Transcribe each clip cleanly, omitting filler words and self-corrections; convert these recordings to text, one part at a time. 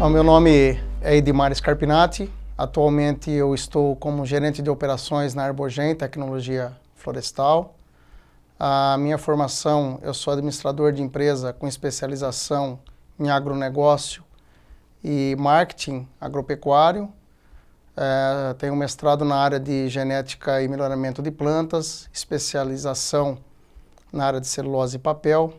O meu nome é Edmar Scarpinati. Atualmente eu estou como gerente de operações na Arborgen Tecnologia Florestal. A minha formação, eu sou administrador de empresa com especialização em agronegócio e marketing agropecuário. Tenho mestrado na área de genética e melhoramento de plantas, especialização na área de celulose e papel.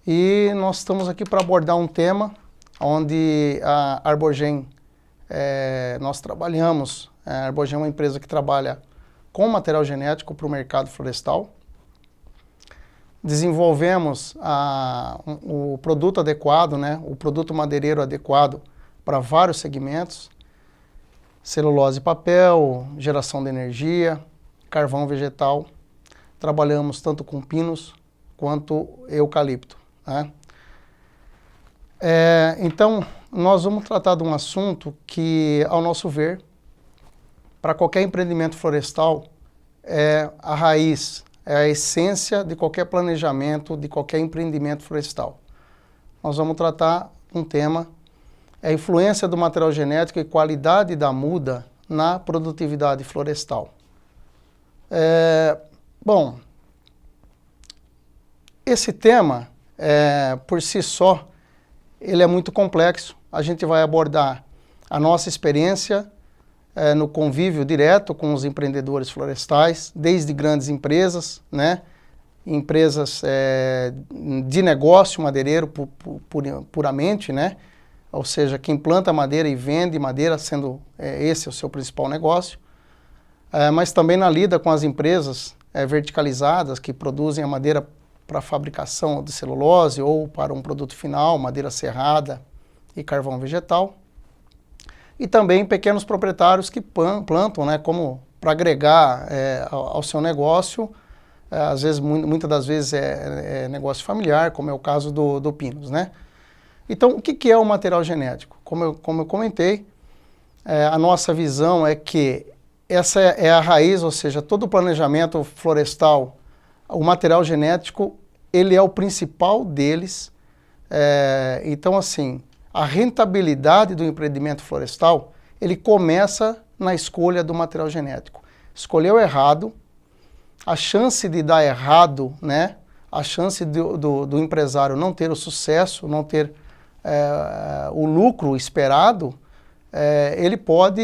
E nós estamos aqui para abordar um tema onde a Arborgen, nós trabalhamos. A Arborgen é uma empresa que trabalha com material genético para o mercado florestal. Desenvolvemos o produto adequado, o produto madeireiro adequado para vários segmentos: celulose e papel, geração de energia, carvão vegetal. Trabalhamos tanto com pinos quanto eucalipto. Então, nós vamos tratar de um assunto que, ao nosso ver, para qualquer empreendimento florestal, é a raiz, é a essência de qualquer planejamento, de qualquer empreendimento florestal. Nós vamos tratar um tema, a influência do material genético e qualidade da muda na produtividade florestal. Bom, esse tema, por si só, ele é muito complexo. A gente vai abordar a nossa experiência no convívio direto com os empreendedores florestais, desde grandes empresas, empresas de negócio madeireiro puramente, ou seja, quem planta madeira e vende madeira, sendo esse o seu principal negócio, mas também na lida com as empresas verticalizadas que produzem a madeira para a fabricação de celulose ou para um produto final, madeira serrada e carvão vegetal. E também pequenos proprietários que plantam, como para agregar ao seu negócio, às vezes, muitas das vezes é negócio familiar, como é o caso do Pinos, Então, o que é o material genético? Como eu comentei, a nossa visão é que essa é a raiz, ou seja, todo o planejamento florestal, o material genético, ele é o principal deles. Então, assim, a rentabilidade do empreendimento florestal, ele começa na escolha do material genético. Escolheu errado, a chance de dar errado, a chance do empresário não ter o sucesso, não ter o lucro esperado, ele pode,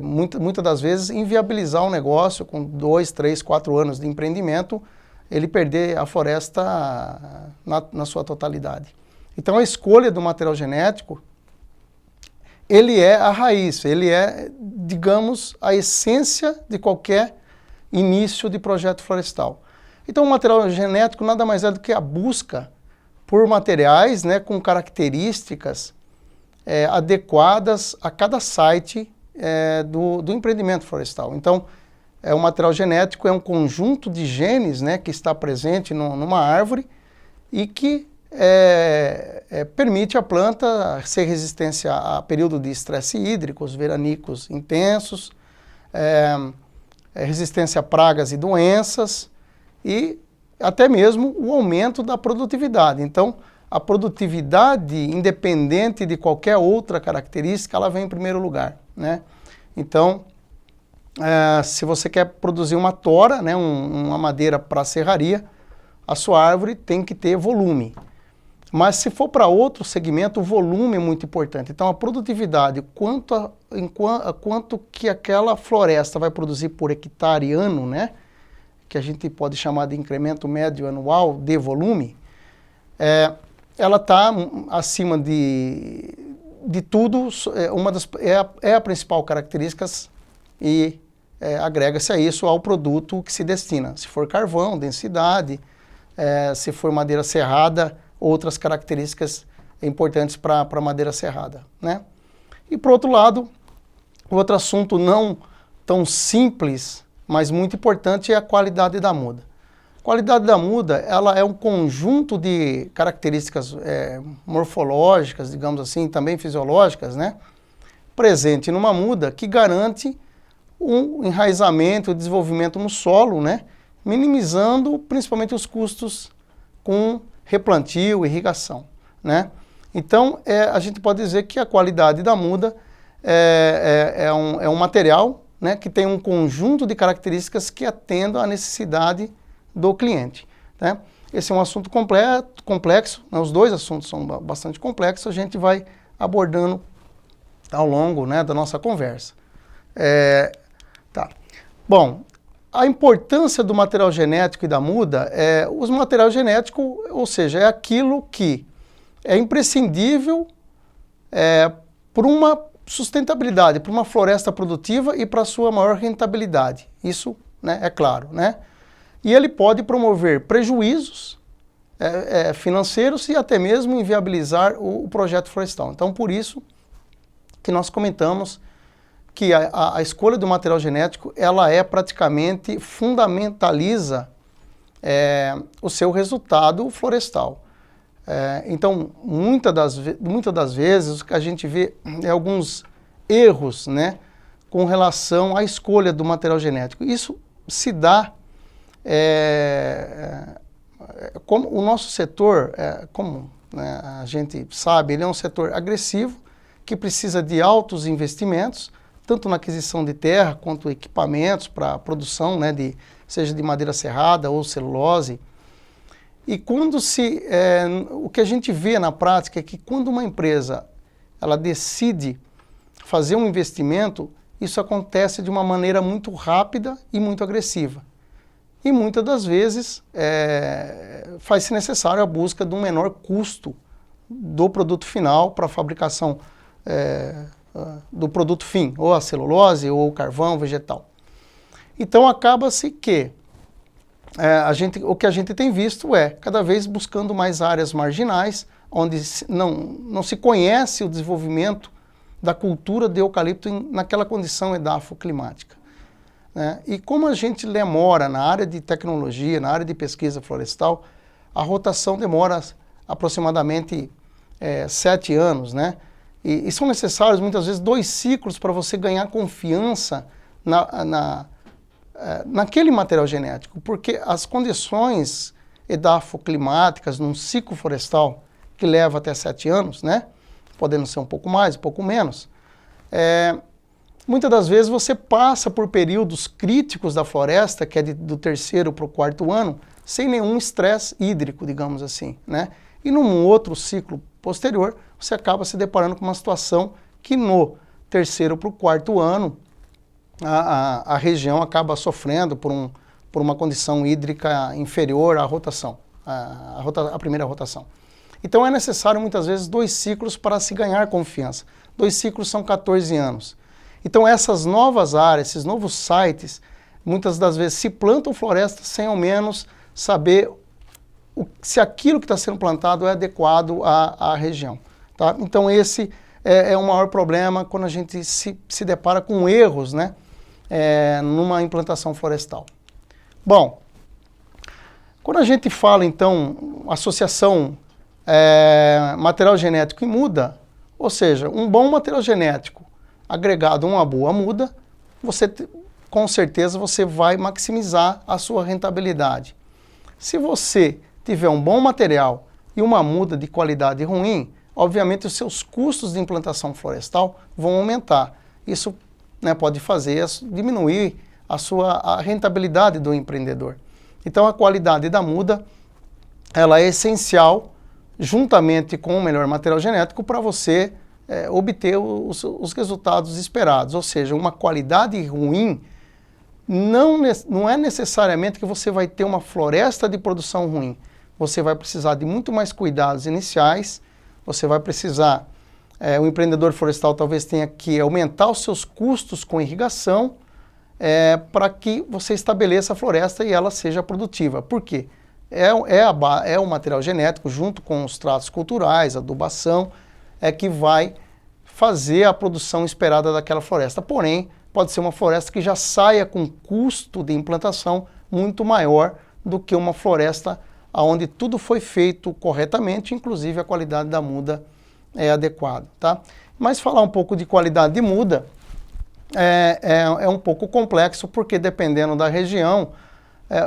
muitas das vezes, inviabilizar o negócio com 2, 3, 4 anos de empreendimento, ele perder a floresta na sua totalidade. Então, a escolha do material genético, ele é a raiz, ele é, digamos, a essência de qualquer início de projeto florestal. Então, o material genético nada mais é do que a busca por materiais com características adequadas a cada site do empreendimento florestal. Então, o material genético é um conjunto de genes que está presente numa árvore e que permite à planta ser resistente a período de estresse hídricos, veranicos intensos, resistência a pragas e doenças e até mesmo o aumento da produtividade. Então, a produtividade, independente de qualquer outra característica, ela vem em primeiro lugar, Então, se você quer produzir uma tora, uma madeira para serraria, a sua árvore tem que ter volume. Mas se for para outro segmento, o volume é muito importante. Então, a produtividade, quanto que aquela floresta vai produzir por hectare ano, que a gente pode chamar de incremento médio anual de volume, ela está acima de tudo, é a principal característica e agrega-se a isso ao produto que se destina. Se for carvão, densidade, se for madeira serrada, outras características importantes para a madeira serrada, E, por outro lado, o outro assunto não tão simples, mas muito importante, é a qualidade da muda. A qualidade da muda, ela é um conjunto de características morfológicas, digamos assim, também fisiológicas, presente numa muda que garante um enraizamento e desenvolvimento no solo, minimizando principalmente os custos com replantio e irrigação, Então, a gente pode dizer que a qualidade da muda é um material, né, que tem um conjunto de características que atendam à necessidade do cliente, né? Esse é um assunto complexo, né? Os dois assuntos são bastante complexos, a gente vai abordando ao longo, né, da nossa conversa. Tá. Bom, a importância do material genético e da muda os material genético, ou seja, é aquilo que é imprescindível para uma sustentabilidade, para uma floresta produtiva e para a sua maior rentabilidade. Isso, né, é claro, né? E ele pode promover prejuízos financeiros e até mesmo inviabilizar o projeto florestal. Então, por isso que nós comentamos que a escolha do material genético, ela praticamente fundamentaliza o seu resultado florestal. Então, muitas das vezes, o que a gente vê é alguns erros, né, com relação à escolha do material genético. Isso se dá, como o nosso setor, como, né, a gente sabe, ele é um setor agressivo, que precisa de altos investimentos, tanto na aquisição de terra, quanto equipamentos para a produção, né, seja de madeira serrada ou celulose. E quando o que a gente vê na prática é que quando uma empresa ela decide fazer um investimento, isso acontece de uma maneira muito rápida e muito agressiva. E muitas das vezes faz-se necessário a busca de um menor custo do produto final para a fabricação do produto fim, ou a celulose, ou o carvão vegetal. Então acaba-se que o que a gente tem visto cada vez buscando mais áreas marginais, onde não se conhece o desenvolvimento da cultura de eucalipto naquela condição edafoclimática, né? E como a gente demora na área de tecnologia, na área de pesquisa florestal, a rotação demora aproximadamente 7 anos, né? E são necessários muitas vezes 2 ciclos para você ganhar confiança naquele material genético, porque as condições edafoclimáticas num ciclo florestal que leva até 7 anos, né, podendo ser um pouco mais, um pouco menos, muitas das vezes você passa por períodos críticos da floresta, que é do 3º para o 4º ano, sem nenhum estresse hídrico, digamos assim, né? E num outro ciclo posterior, você acaba se deparando com uma situação que no 3º para o 4º ano, a região acaba sofrendo por uma condição hídrica inferior à rotação, a primeira rotação. Então é necessário muitas vezes 2 ciclos para se ganhar confiança. 2 ciclos são 14 anos. Então essas novas áreas, esses novos sites, muitas das vezes se plantam florestas sem ao menos saber se aquilo que está sendo plantado é adequado à região, tá? Então esse é o maior problema quando a gente se depara com erros, né, numa implantação florestal. Bom, quando a gente fala então associação material genético e muda, ou seja, um bom material genético agregado a uma boa muda, com certeza você vai maximizar a sua rentabilidade. Se você tiver um bom material e uma muda de qualidade ruim, obviamente os seus custos de implantação florestal vão aumentar. Isso, né, pode diminuir a rentabilidade do empreendedor. Então a qualidade da muda ela é essencial, juntamente com o melhor material genético, para você obter os resultados esperados. Ou seja, uma qualidade ruim não é necessariamente que você vai ter uma floresta de produção ruim. Você vai precisar de muito mais cuidados iniciais, você vai precisar, o empreendedor florestal talvez tenha que aumentar os seus custos com irrigação para que você estabeleça a floresta e ela seja produtiva. Por quê? É o material genético, junto com os tratos culturais, adubação, que vai fazer a produção esperada daquela floresta. Porém, pode ser uma floresta que já saia com custo de implantação muito maior do que uma floresta onde tudo foi feito corretamente, inclusive a qualidade da muda é adequada, tá? Mas falar um pouco de qualidade de muda é um pouco complexo, porque dependendo da região,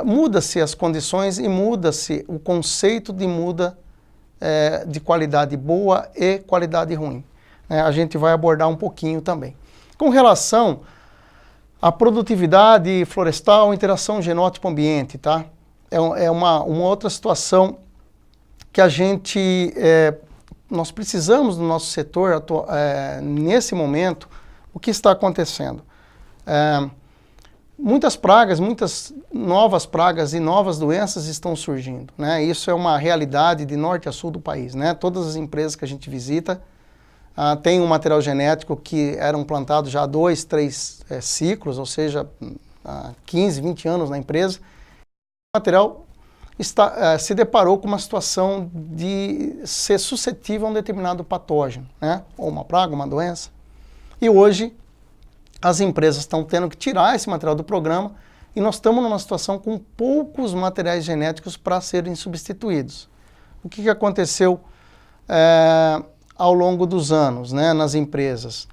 muda-se as condições e muda-se o conceito de muda de qualidade boa e qualidade ruim. A gente vai abordar um pouquinho também. Com relação à produtividade florestal, interação genótipo-ambiente, tá? É uma outra situação que a gente, nós precisamos no nosso setor, nesse momento, o que está acontecendo? Muitas pragas, muitas novas pragas e novas doenças estão surgindo, né? Isso é uma realidade de norte a sul do país, né? Todas as empresas que a gente visita têm um material genético que eram plantados já há 2, 3 ciclos, ou seja, 15, 20 anos na empresa. O material se deparou com uma situação de ser suscetível a um determinado patógeno, né? Ou uma praga, uma doença. E hoje as empresas estão tendo que tirar esse material do programa e nós estamos numa situação com poucos materiais genéticos para serem substituídos. O que aconteceu ao longo dos anos, né, nas empresas?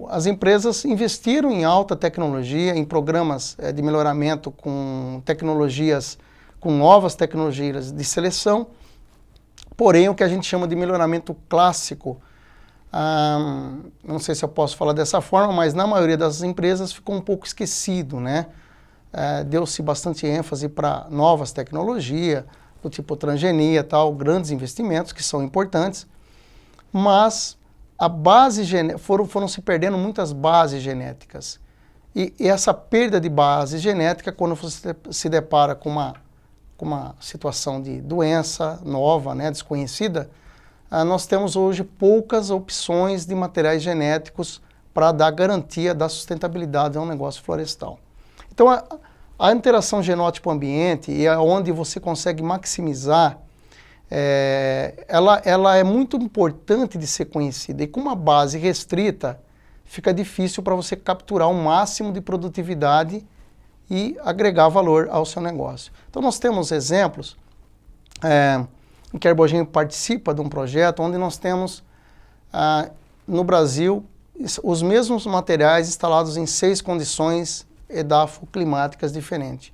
As empresas investiram em alta tecnologia, em programas de melhoramento com tecnologias, com novas tecnologias de seleção, porém o que a gente chama de melhoramento clássico, não sei se eu posso falar dessa forma, mas na maioria das empresas ficou um pouco esquecido, né? Deu-se bastante ênfase para novas tecnologias, do tipo transgenia, tal, grandes investimentos que são importantes, mas a base foram se perdendo muitas bases genéticas. E essa perda de base genética, quando você se depara com uma situação de doença nova, né, desconhecida, nós temos hoje poucas opções de materiais genéticos para dar garantia da sustentabilidade a um negócio florestal. Então, a interação genótipo-ambiente, e onde você consegue maximizar, ela é muito importante de ser conhecida. E com uma base restrita, fica difícil para você capturar um máximo de produtividade e agregar valor ao seu negócio. Então, nós temos exemplos em que a Herbogênio participa de um projeto onde nós temos, no Brasil, os mesmos materiais instalados em 6 condições edafoclimáticas diferentes.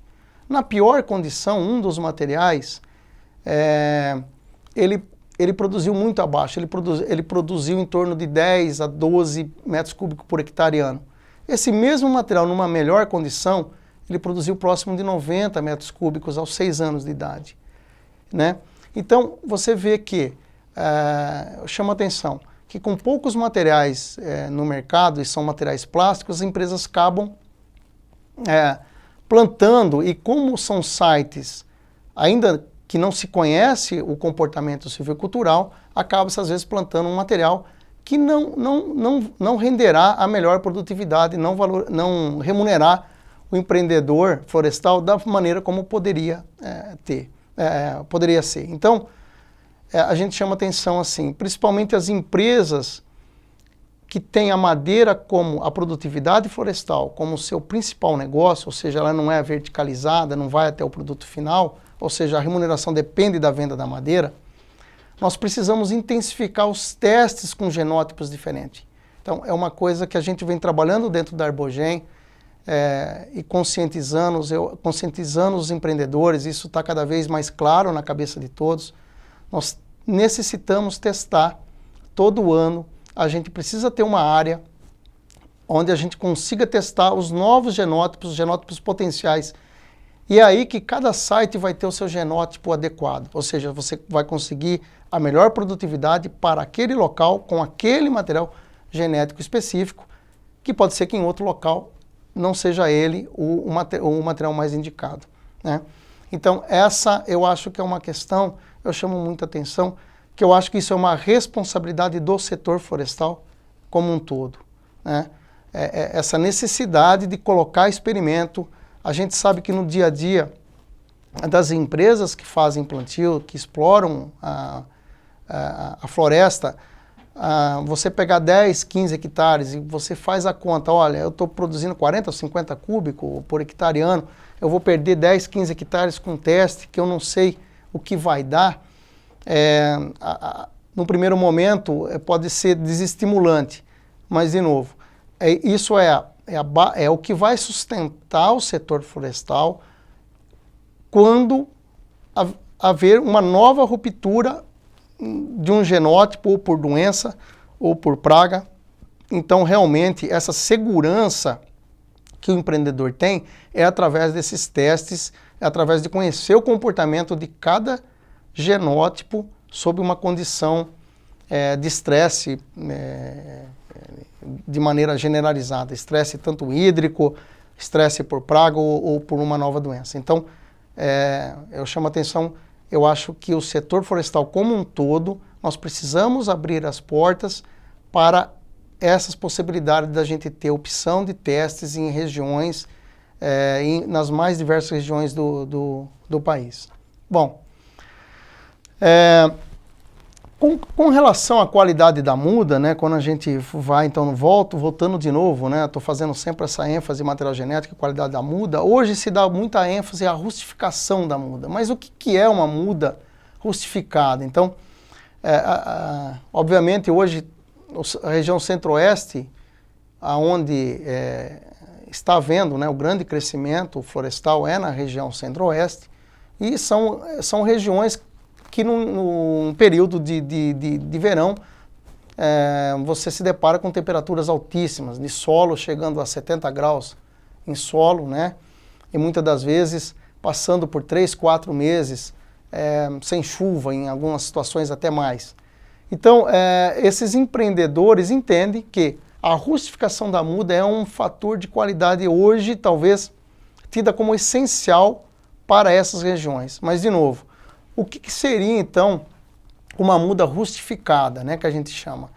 Na pior condição, um dos materiais, ele produziu muito abaixo, ele produziu em torno de 10 a 12 metros cúbicos por hectare ano. Esse mesmo material, numa melhor condição, ele produziu próximo de 90 metros cúbicos aos 6 anos de idade, né? Então, você vê que, chama atenção, que com poucos materiais no mercado, e são materiais plásticos, as empresas acabam plantando, e como são sites ainda que não se conhece o comportamento silvicultural, acaba-se às vezes plantando um material que não renderá a melhor produtividade, não remunerar o empreendedor florestal da maneira como poderia poderia ser. Então, a gente chama atenção assim, principalmente as empresas que têm a madeira como a produtividade florestal como seu principal negócio, ou seja, ela não é verticalizada, não vai até o produto final, ou seja, a remuneração depende da venda da madeira, nós precisamos intensificar os testes com genótipos diferentes. Então, é uma coisa que a gente vem trabalhando dentro da Herbogênio, e conscientizando os empreendedores, isso está cada vez mais claro na cabeça de todos. Nós necessitamos testar todo ano, a gente precisa ter uma área onde a gente consiga testar os novos genótipos, os genótipos potenciais, e é aí que cada site vai ter o seu genótipo adequado, ou seja, você vai conseguir a melhor produtividade para aquele local, com aquele material genético específico, que pode ser que em outro local não seja ele o material mais indicado, né? Então, essa eu acho que é uma questão, eu chamo muita atenção, que eu acho que isso é uma responsabilidade do setor florestal como um todo, né? Essa necessidade de colocar experimento. A gente sabe que no dia a dia das empresas que fazem plantio, que exploram a floresta, você pegar 10, 15 hectares e você faz a conta, olha, eu estou produzindo 40 ou 50 cúbicos por hectare ano, eu vou perder 10, 15 hectares com teste que eu não sei o que vai dar. No primeiro momento pode ser desestimulante, mas de novo, isso é o que vai sustentar o setor florestal quando haver uma nova ruptura de um genótipo, ou por doença, ou por praga. Então, realmente, essa segurança que o empreendedor tem é através desses testes, é através de conhecer o comportamento de cada genótipo sob uma condição de estresse de maneira generalizada. Estresse tanto hídrico, estresse por praga ou por uma nova doença. Então, eu chamo a atenção, eu acho que o setor florestal como um todo, nós precisamos abrir as portas para essas possibilidades da gente ter opção de testes em regiões, nas mais diversas regiões do país. Bom, com relação à qualidade da muda, né, quando a gente vai, então, voltando de novo, né, estou fazendo sempre essa ênfase em material genético e qualidade da muda, hoje se dá muita ênfase à rustificação da muda. Mas o que é uma muda rustificada? Então, obviamente, hoje, a região centro-oeste, onde está havendo, né, o grande crescimento florestal na região centro-oeste, e são regiões que num período de verão você se depara com temperaturas altíssimas, de solo chegando a 70 graus em solo, né? E muitas das vezes passando por 3, 4 meses sem chuva, em algumas situações até mais. Então, esses empreendedores entendem que a rustificação da muda é um fator de qualidade hoje, talvez, tida como essencial para essas regiões. Mas, de novo, o que seria, então, uma muda rustificada, né, que a gente chama?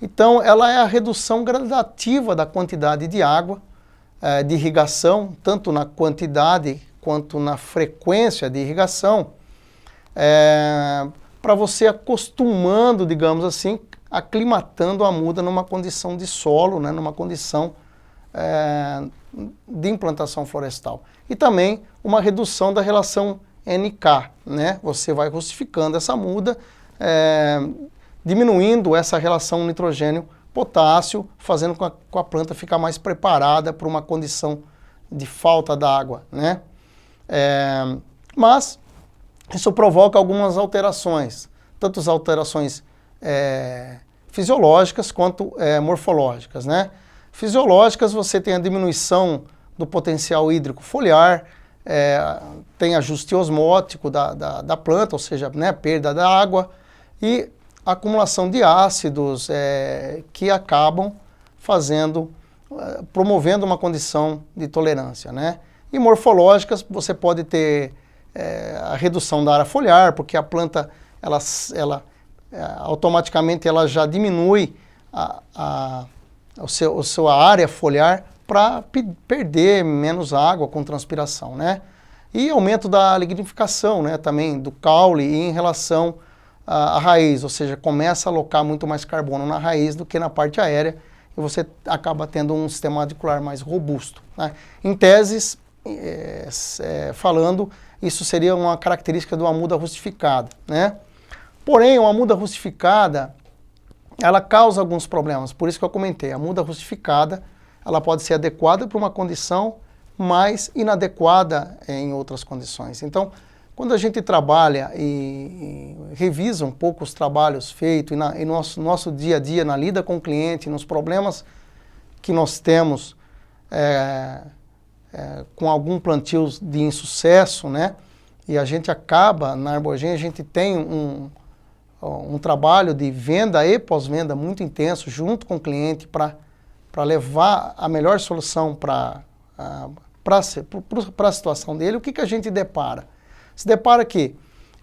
Então, ela é a redução gradativa da quantidade de água, de irrigação, tanto na quantidade quanto na frequência de irrigação, para você acostumando, digamos assim, aclimatando a muda numa condição de solo, né, numa condição de implantação florestal. E também uma redução da relação NK, né? Você vai rustificando essa muda, diminuindo essa relação nitrogênio-potássio, fazendo com a planta ficar mais preparada para uma condição de falta d'água, né? Mas isso provoca algumas alterações, tanto as alterações fisiológicas quanto morfológicas, né? Fisiológicas, você tem a diminuição do potencial hídrico foliar, tem ajuste osmótico da planta, ou seja, né, perda da água, e acumulação de ácidos que acabam promovendo uma condição de tolerância, né? E morfológicas, você pode ter a redução da área foliar, porque a planta, automaticamente ela já diminui a sua área foliar para perder menos água com transpiração, né? E aumento da lignificação, né, também do caule em relação à raiz, ou seja, começa a alocar muito mais carbono na raiz do que na parte aérea, e você acaba tendo um sistema radicular mais robusto, né? Em teses, falando, isso seria uma característica de uma muda rustificada, né? Porém, uma muda rustificada, ela causa alguns problemas, por isso que eu comentei, a muda rustificada, ela pode ser adequada para uma condição, mas inadequada em outras condições. Então, quando a gente trabalha e revisa um pouco os trabalhos feitos e nosso dia a dia, na lida com o cliente, nos problemas que nós temos com algum plantio de insucesso, né? E a gente acaba, na Arbogem, a gente tem um trabalho de venda e pós-venda muito intenso junto com o cliente para levar a melhor solução para a situação dele. O que a gente depara? Se depara que,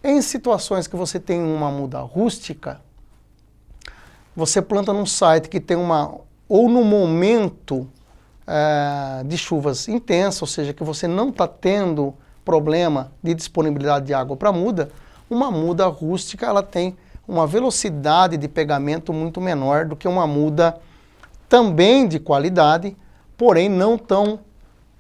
em situações que você tem uma muda rústica, você planta num site que tem ou no momento de chuvas intensas, ou seja, que você não está tendo problema de disponibilidade de água para muda, uma muda rústica ela tem uma velocidade de pegamento muito menor do que uma muda também de qualidade, porém não tão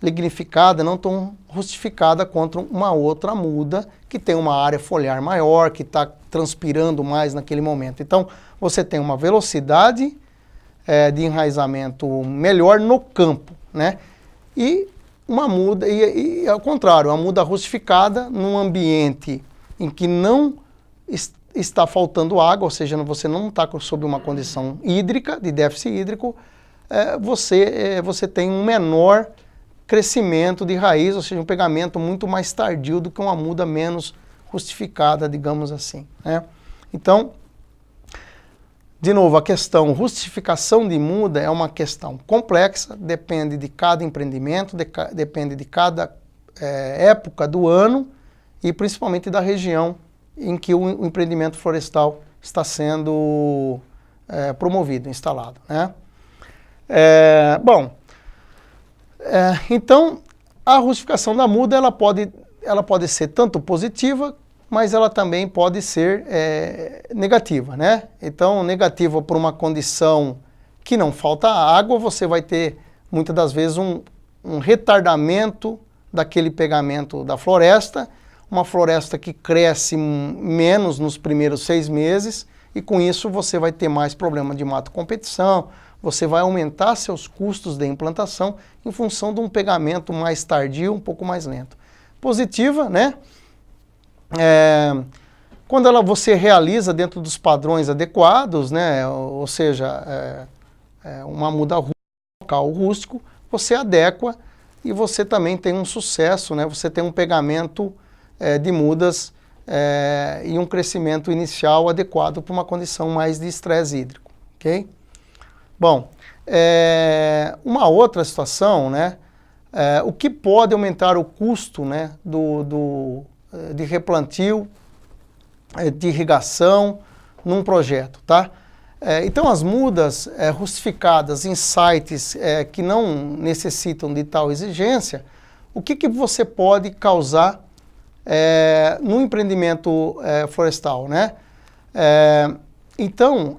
lignificada, não tão rustificada contra uma outra muda que tem uma área foliar maior, que está transpirando mais naquele momento. Então, você tem uma velocidade de enraizamento melhor no campo, né? E uma muda, e ao contrário, uma muda rustificada num ambiente em que não está faltando água, ou seja, você não está sob uma condição hídrica, de déficit hídrico, você tem um menor crescimento de raiz, ou seja, um pegamento muito mais tardio do que uma muda menos rustificada, digamos assim, né? Então, de novo, a questão rustificação de muda é uma questão complexa, depende de cada empreendimento, depende de cada época do ano e principalmente da região em que o empreendimento florestal está sendo promovido, instalado, né? Então, a rustificação da muda ela pode ser tanto positiva, mas ela também pode ser negativa, né? Então, negativa por uma condição que não falta água, você vai ter muitas das vezes um retardamento daquele pegamento da floresta, uma floresta que cresce menos nos primeiros 6 meses e com isso você vai ter mais problema de mato competição, você vai aumentar seus custos de implantação em função de um pegamento mais tardio, um pouco mais lento. Positiva, né? Quando você realiza dentro dos padrões adequados, né? Ou seja, uma muda local rústico, você adequa e você também tem um sucesso, né? Você tem um pegamento de mudas e um crescimento inicial adequado para uma condição mais de estresse hídrico, ok? Bom, uma outra situação, né? O que pode aumentar o custo, né, de replantio, de irrigação num projeto, tá? Então as mudas rustificadas em sites que não necessitam de tal exigência, o que você pode causar no empreendimento florestal, né? Então,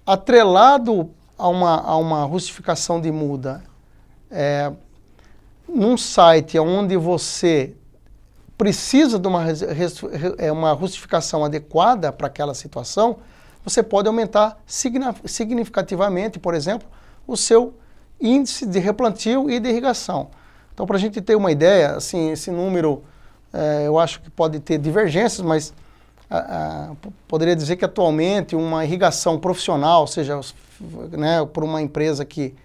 atrelado a uma rustificação de muda num site onde você precisa de uma rustificação adequada para aquela situação, você pode aumentar significativamente, por exemplo, o seu índice de replantio e de irrigação. Então, para a gente ter uma ideia, assim, esse número eu acho que pode ter divergências, mas poderia dizer que atualmente uma irrigação profissional, ou seja, né, por uma empresa que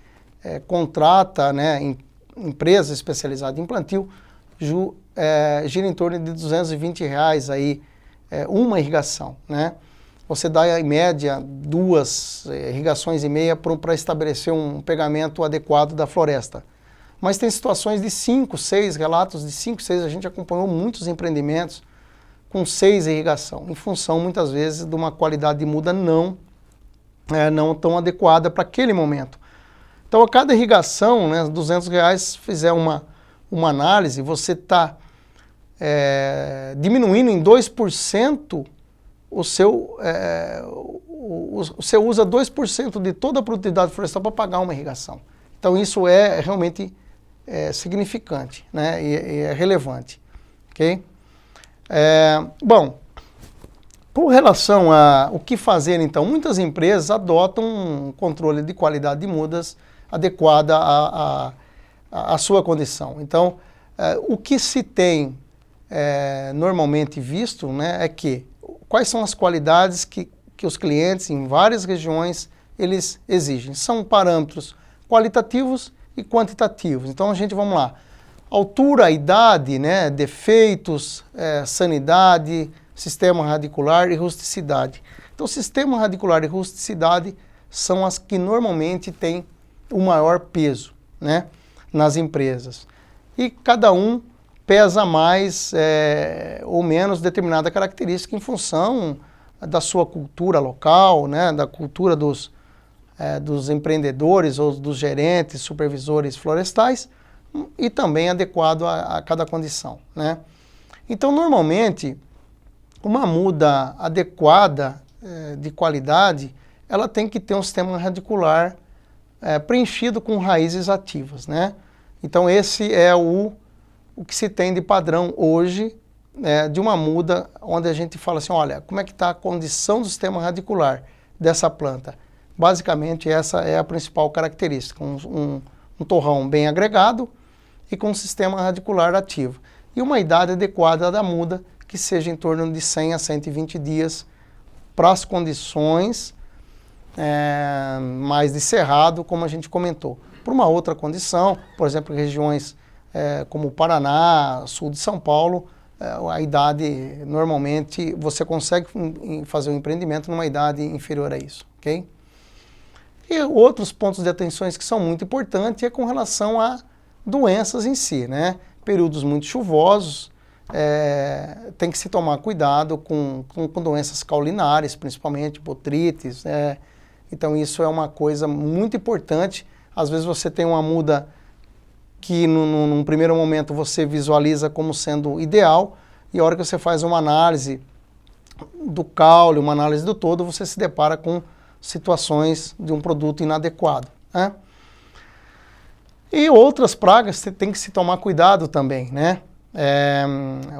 contrata, né, empresa especializada em plantio, gira em torno de R$220 aí, uma irrigação, né? Você dá em média 2 irrigações e meia para estabelecer um pegamento adequado da floresta. Mas tem situações de 5, 6, relatos de 5, 6, a gente acompanhou muitos empreendimentos com 6 irrigação, em função muitas vezes de uma qualidade de muda não tão adequada para aquele momento. Então, a cada irrigação, né, R$200, fizer uma análise, você está diminuindo em 2% você usa 2% de toda a produtividade florestal para pagar uma irrigação. Então, isso é realmente significante, né, e é relevante. Ok? Bom, com relação a o que fazer, então, muitas empresas adotam um controle de qualidade de mudas adequada à sua condição. Então, o que se tem normalmente visto, né, é que quais são as qualidades que os clientes em várias regiões eles exigem. São parâmetros qualitativos e quantitativos. Então, vamos lá, altura, idade, né, defeitos, sanidade, sistema radicular e rusticidade. Então, sistema radicular e rusticidade são as que normalmente têm o maior peso, né, nas empresas. E cada um pesa mais ou menos determinada característica em função da sua cultura local, né, da cultura dos empreendedores ou dos gerentes, supervisores florestais e também adequado a cada condição, né. Então, normalmente, uma muda adequada de qualidade, ela tem que ter um sistema radicular preenchido com raízes ativas, né. Então, esse é o que se tem de padrão hoje de uma muda onde a gente fala assim, olha, como é que está a condição do sistema radicular dessa planta? Basicamente, essa é a principal característica, um torrão bem agregado e com um sistema radicular ativo. E uma idade adequada da muda, que seja em torno de 100 a 120 dias para as condições mais de cerrado, como a gente comentou. Por uma outra condição, por exemplo, regiões como o Paraná, sul de São Paulo, a idade, normalmente, você consegue fazer um empreendimento numa idade inferior a isso, ok? E outros pontos de atenção que são muito importantes é com relação a doenças em si, né? Períodos muito chuvosos, tem que se tomar cuidado com doenças caulinares, principalmente botrites, então isso é uma coisa muito importante. Às vezes você tem uma muda que num primeiro momento você visualiza como sendo ideal, e a hora que você faz uma análise do caule, uma análise do todo, você se depara com situações de um produto inadequado, né? E outras pragas você tem que se tomar cuidado também, né?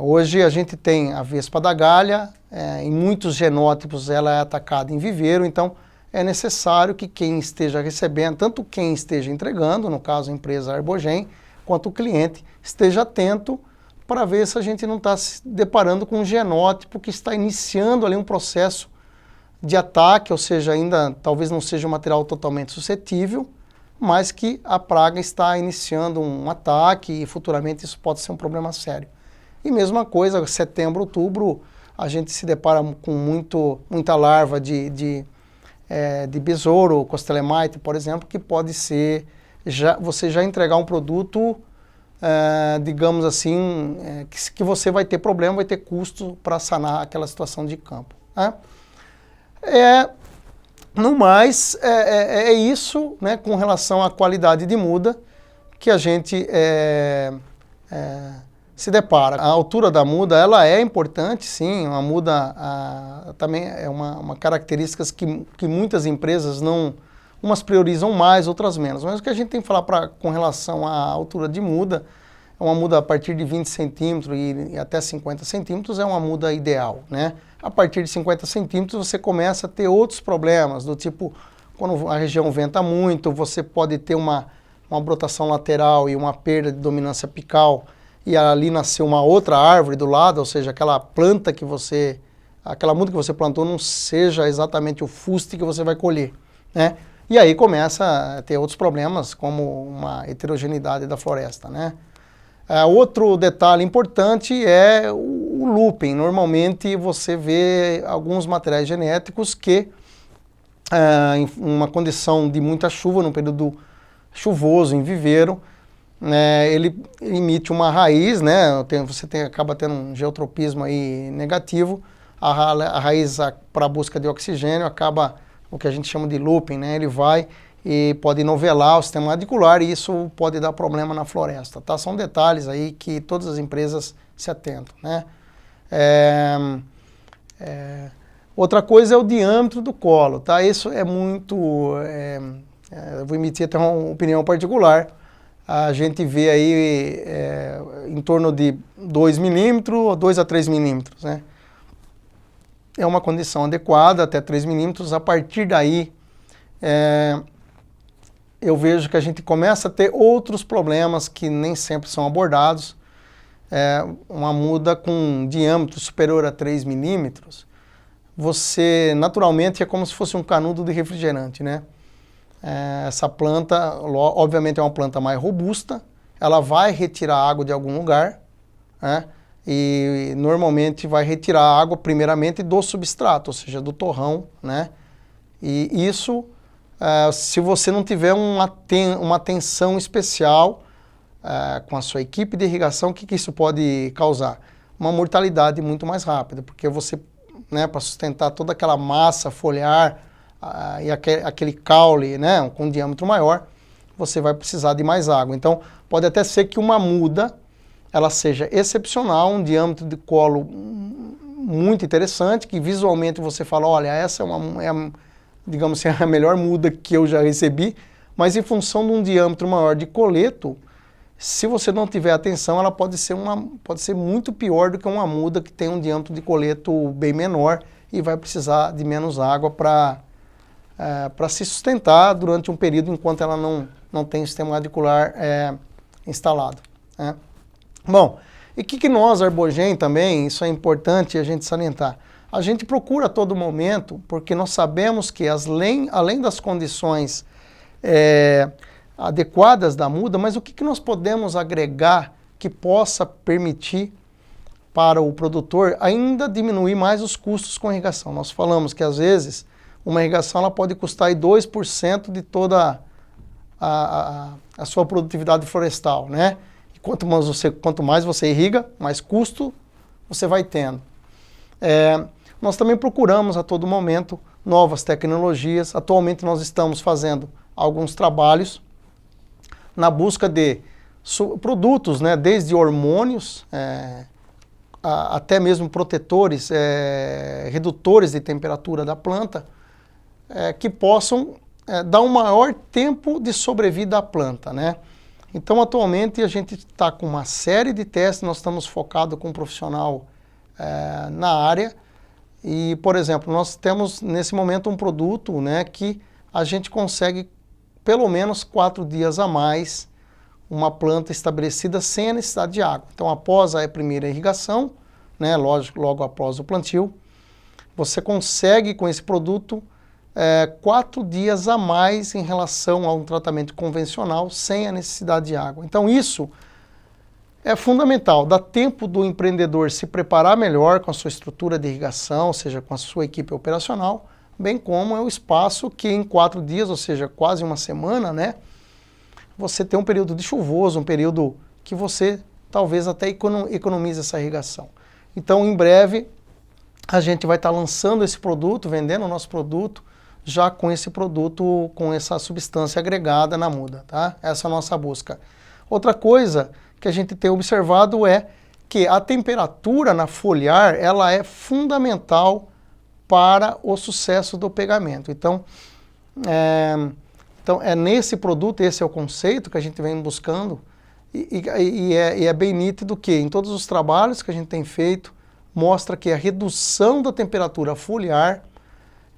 Hoje a gente tem a vespa da galha, em muitos genótipos ela é atacada em viveiro, então é necessário que quem esteja recebendo, tanto quem esteja entregando, no caso a empresa Arbogen, quanto o cliente, esteja atento para ver se a gente não está se deparando com um genótipo que está iniciando ali um processo de ataque, ou seja, ainda talvez não seja um material totalmente suscetível, mas que a praga está iniciando um ataque e futuramente isso pode ser um problema sério. E mesma coisa, setembro, outubro, a gente se depara com muita larva de besouro, costelemite, por exemplo, que pode ser você já entregar um produto, digamos assim, que você vai ter problema, vai ter custo para sanar aquela situação de campo, né? No mais, é isso, né, com relação à qualidade de muda que a gente se depara. A altura da muda, ela é importante, sim, uma muda também é uma característica que muitas empresas umas priorizam mais, outras menos. Mas o que a gente tem que falar com relação à altura de muda, uma muda a partir de 20 centímetros e até 50 centímetros é uma muda ideal, né? A partir de 50 centímetros você começa a ter outros problemas, do tipo, quando a região venta muito, você pode ter uma brotação lateral e uma perda de dominância apical, e ali nasceu uma outra árvore do lado, ou seja, aquela muda que você plantou não seja exatamente o fuste que você vai colher, né? E aí começa a ter outros problemas, como uma heterogeneidade da floresta, né? Outro detalhe importante é o looping. Normalmente você vê alguns materiais genéticos que, em uma condição de muita chuva, num período chuvoso, em viveiro, ele emite uma raiz, né? Você acaba tendo um geotropismo aí negativo, a raiz para a busca de oxigênio acaba o que a gente chama de looping, né? Ele vai e pode novelar o sistema radicular e isso pode dar problema na floresta, tá? São detalhes aí que todas as empresas se atentam, né? Outra coisa é o diâmetro do colo, tá? Isso é muito... eu vou emitir até uma opinião particular. A gente vê aí em torno de 2 milímetros ou 2 a 3 milímetros, né? É uma condição adequada, até 3 milímetros. A partir daí, eu vejo que a gente começa a ter outros problemas que nem sempre são abordados. Uma muda com diâmetro superior a 3 milímetros, você naturalmente é como se fosse um canudo de refrigerante, né? Essa planta, obviamente, é uma planta mais robusta, ela vai retirar água de algum lugar, né? E normalmente vai retirar água primeiramente do substrato, ou seja, do torrão, né? E isso, se você não tiver uma atenção especial com a sua equipe de irrigação, o que isso pode causar? Uma mortalidade muito mais rápida, porque você, né, para sustentar toda aquela massa foliar e aquele caule, né, com um diâmetro maior, você vai precisar de mais água. Então, pode até ser que uma muda ela seja excepcional, um diâmetro de colo muito interessante, que visualmente você fala, olha, essa digamos assim, a melhor muda que eu já recebi, mas em função de um diâmetro maior de coleto, se você não tiver atenção, ela pode ser muito pior do que uma muda que tem um diâmetro de coleto bem menor e vai precisar de menos água para se sustentar durante um período enquanto ela não tem o sistema radicular instalado, né? Bom, E o que nós, Arborgen, também, isso é importante a gente salientar, a gente procura a todo momento, porque nós sabemos que além das condições adequadas da muda, mas o que nós podemos agregar que possa permitir para o produtor ainda diminuir mais os custos com irrigação. Nós falamos que às vezes uma irrigação ela pode custar aí 2% de toda a sua produtividade florestal, né? E quanto mais você irriga, mais custo você vai tendo. Nós também procuramos a todo momento novas tecnologias. Atualmente nós estamos fazendo alguns trabalhos na busca de produtos, né, desde hormônios até mesmo protetores, redutores de temperatura da planta, que possam dar um maior tempo de sobrevida à planta, né? Então, atualmente, a gente está com uma série de testes, nós estamos focados com um profissional na área e, por exemplo, nós temos nesse momento um produto, né, que a gente consegue pelo menos 4 dias a mais uma planta estabelecida sem a necessidade de água. Então, após a primeira irrigação, né, logo após o plantio, você consegue com esse produto 4 dias a mais em relação a um tratamento convencional sem a necessidade de água. Então, isso é fundamental. Dá tempo do empreendedor se preparar melhor com a sua estrutura de irrigação, ou seja, com a sua equipe operacional, bem como é o espaço que em 4 dias, ou seja, quase uma semana, né, você tem um período de chuvoso, um período que você talvez até economize essa irrigação. Então, em breve, a gente vai estar lançando esse produto, vendendo o nosso produto, já com esse produto, com essa substância agregada na muda, tá? Essa é a nossa busca. Outra coisa que a gente tem observado é que a temperatura na foliar, ela é fundamental para o sucesso do pegamento. Então, é nesse produto, esse é o conceito que a gente vem buscando, e é bem nítido que em todos os trabalhos que a gente tem feito, mostra que a redução da temperatura foliar,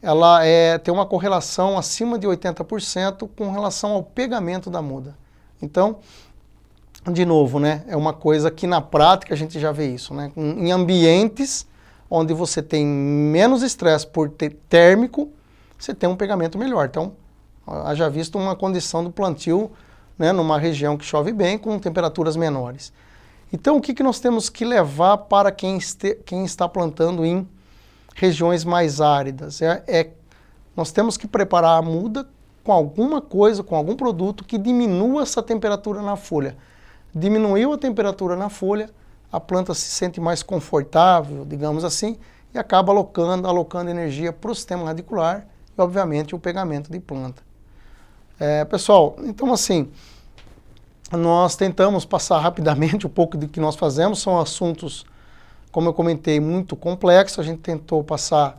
ela tem uma correlação acima de 80% com relação ao pegamento da muda. Então, de novo, né, é uma coisa que na prática a gente já vê isso, né, em ambientes onde você tem menos estresse por térmico, você tem um pegamento melhor. Então, haja visto uma condição do plantio, né, numa região que chove bem, com temperaturas menores. Então, o que nós temos que levar para quem está plantando em regiões mais áridas? Nós temos que preparar a muda com alguma coisa, com algum produto que diminua essa temperatura na folha. Diminuiu a temperatura na folha, a planta se sente mais confortável, digamos assim, e acaba alocando energia para o sistema radicular e, obviamente, o pegamento de planta. Pessoal, então assim, nós tentamos passar rapidamente um pouco do que nós fazemos, são assuntos, como eu comentei, muito complexos, a gente tentou passar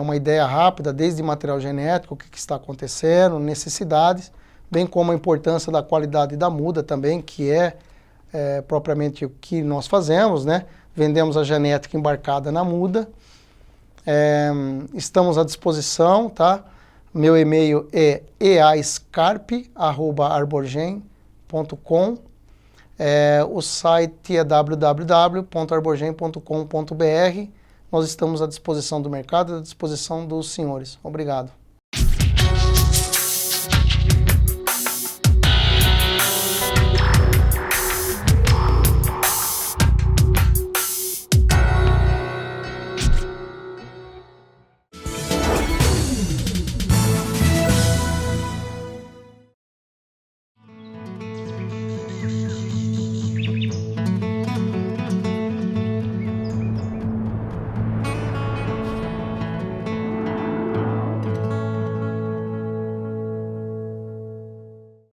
uma ideia rápida, desde material genético, o que está acontecendo, necessidades, bem como a importância da qualidade da muda também, que é propriamente o que nós fazemos, né? Vendemos a genética embarcada na muda, estamos à disposição, tá? Meu e-mail é eascarpe@arborgen.com. O site é www.arborgen.com.br. Nós estamos à disposição do mercado, à disposição dos senhores. Obrigado.